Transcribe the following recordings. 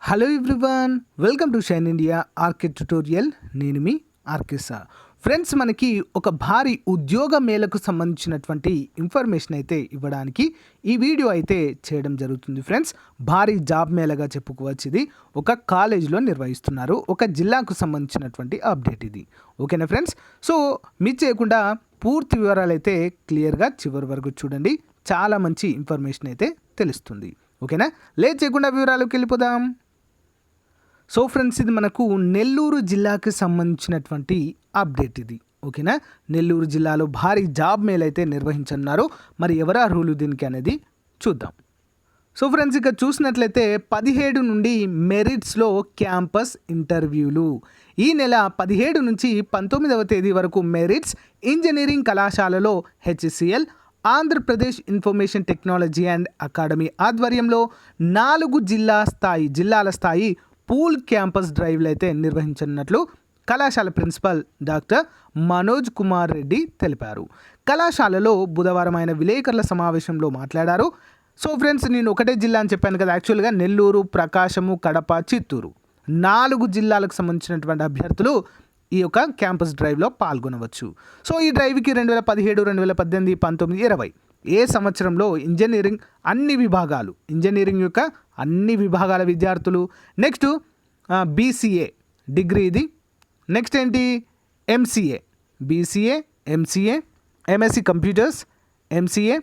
Hello everyone, welcome to shine India RK tutorial. నేను మీ RK sir. Friends, మనకి ఒక భారీ ఉద్యోగ మేళకు సంబంధించినటువంటి ఇన్ఫర్మేషన్ అయితే ఇవ్వడానికి ఈ వీడియో అయితే చేయడం జరుగుతుంది. ఫ్రెండ్స్, భారీ జాబ్ మేళగా చెప్పుకోవచ్చు. ఇది ఒక కాలేజీలో నిర్వహిస్తున్నారు. ఒక జిల్లాకు సంబంధించినటువంటి అప్డేట్ ఇది. ఓకేనా ఫ్రెండ్స్? సో మిస్ చేయకుండా పూర్తి వివరాలు అయితే క్లియర్గా చివరి వరకు చూడండి. చాలా మంచి ఇన్ఫర్మేషన్ అయితే తెలుస్తుంది. ఓకేనా? లేట్ చేయకుండా వివరాలకు వెళ్ళిపోదాం. సో ఫ్రెండ్స్, ఇది మనకు నెల్లూరు జిల్లాకి సంబంధించినటువంటి అప్డేట్ ఇది. ఓకేనా? నెల్లూరు జిల్లాలో భారీ జాబ్ మేళ అయితే నిర్వహించనున్నారు. మరి ఎవరు అర్హులు దీనికి అనేది చూద్దాం. సో ఫ్రెండ్స్, ఇక చూసినట్లయితే 17 నుండి మెరిట్స్లో క్యాంపస్ ఇంటర్వ్యూలు. ఈ నెల 17 నుంచి 19వ తేదీ వరకు మెరిట్స్ ఇంజనీరింగ్ కళాశాలలో HCL Andhra Pradesh information technology and academy ఆధ్వర్యంలో 4 జిల్లాల స్థాయి పూల్ క్యాంపస్ డ్రైవ్లు అయితే నిర్వహించనున్నట్లు కళాశాల ప్రిన్సిపల్ డాక్టర్ మనోజ్ కుమార్ రెడ్డి తెలిపారు. కళాశాలలో బుధవారం ఆయన విలేకరుల సమావేశంలో మాట్లాడారు. సో ఫ్రెండ్స్, నేను ఒకటే జిల్లా అని చెప్పాను కదా. యాక్చువల్గా నెల్లూరు, ప్రకాశము, కడప, చిత్తూరు 4 జిల్లాలకు సంబంధించినటువంటి అభ్యర్థులు ఈ యొక్క క్యాంపస్ డ్రైవ్లో పాల్గొనవచ్చు. సో ఈ డ్రైవ్కి 2017, 2018, 19, 20 ఏ సంవత్సరంలో ఇంజనీరింగ్ యొక్క అన్ని విభాగాల విద్యార్థులు, నెక్స్ట్ BCA డిగ్రీ ఇది, నెక్స్ట్ ఏంటి MCA, BCA, MCA, MSc computers, MCA,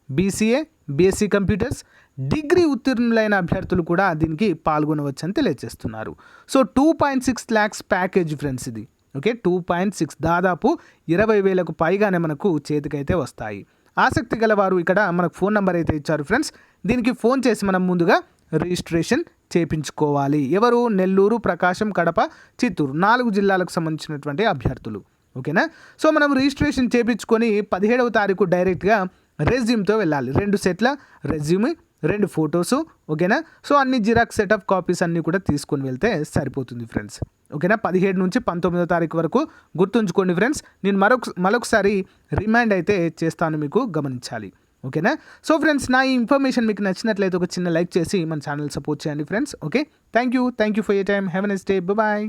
BCA, BSc computers degree ఉత్తీర్ణులైన అభ్యర్థులు కూడా దీనికి పాల్గొనవచ్చు అని తెలియజేస్తున్నారు. సో 2.6 lakhs ప్యాకేజ్ ఫ్రెండ్స్ ఇది. ఓకే, 2.6 దాదాపు 20,000కు పైగానే మనకు చేతికైతే వస్తాయి. ఆసక్తి గల వారు ఇక్కడ మనకు ఫోన్ నెంబర్ అయితే ఇచ్చారు ఫ్రెండ్స్. దీనికి ఫోన్ చేసి మనం ముందుగా రిజిస్ట్రేషన్ చేయించుకోవాలి. ఎవరు? నెల్లూరు, ప్రకాశం, కడప, చిత్తూరు 4 జిల్లాలకు సంబంధించినటువంటి అభ్యర్థులు. ఓకేనా? సో మనం రిజిస్ట్రేషన్ చేయించుకొని 17వ తారీఖు డైరెక్ట్గా రెజ్యూమ్తో వెళ్ళాలి. 2 సెట్ల రెజ్యూమ్, 2 ఫొటోసు. ఓకేనా? సో అన్ని జిరాక్స్ సెటప్ కాపీస్ అన్నీ కూడా తీసుకొని వెళ్తే సరిపోతుంది ఫ్రెండ్స్. ఓకేనా? 17 నుంచి 19వ తారీఖు వరకు గుర్తుంచుకోండి ఫ్రెండ్స్. నేను మరొకసారి రిమైండ్ అయితే చేస్తాను, మీకు గమనించాలి. ఓకేనా? సో ఫ్రెండ్స్, నా ఈ ఇన్ఫర్మేషన్ మీకు నచ్చినట్లయితే ఒక చిన్న లైక్ చేసి మన ఛానల్ సపోర్ట్ చేయండి friends. Okay, thank you for your time. Have a nice day. Bye.